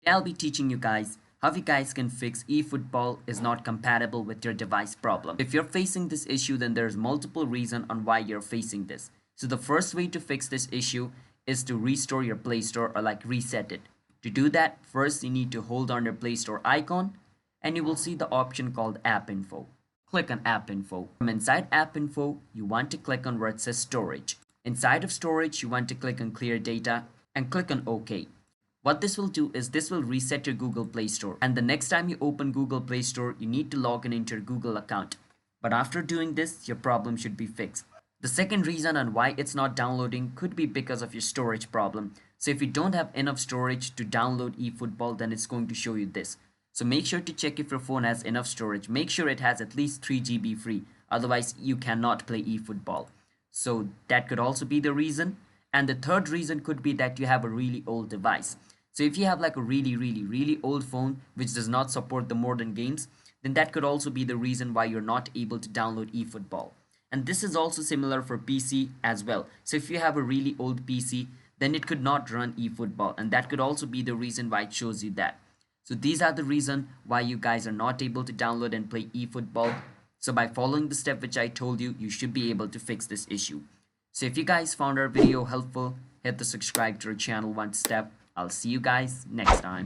Today I'll be teaching you guys how you guys can fix eFootball is not compatible with your device problem. If you're facing this issue, then there's multiple reasons on why you're facing this. So the first way to fix this issue is to restore your Play Store or reset it. To do that, first you need to hold on your Play Store icon and you will see the option called App Info. Click on App Info. From inside App Info, you want to click on where it says Storage. Inside of Storage, you want to click on Clear Data and click on OK. What this will do is this will reset your Google Play Store, and the next time you open Google Play Store, you need to log in into your Google account. But after doing this, your problem should be fixed. The second reason on why it's not downloading could be because of your storage problem. So if you don't have enough storage to download eFootball, then it's going to show you this. So make sure to check if your phone has enough storage. Make sure it has at least 3 GB free. Otherwise, you cannot play eFootball. So that could also be the reason. And the third reason could be that you have a really old device. So if you have a really old phone which does not support the modern games, then that could also be the reason why you're not able to download eFootball. And this is also similar for PC as well. So if you have a really old PC, then it could not run eFootball, and that could also be the reason why it shows you that. So these are the reason why you guys are not able to download and play eFootball. So by following the step which I told you, you should be able to fix this issue. So if you guys found our video helpful, hit the subscribe to our channel one step. I'll see you guys next time.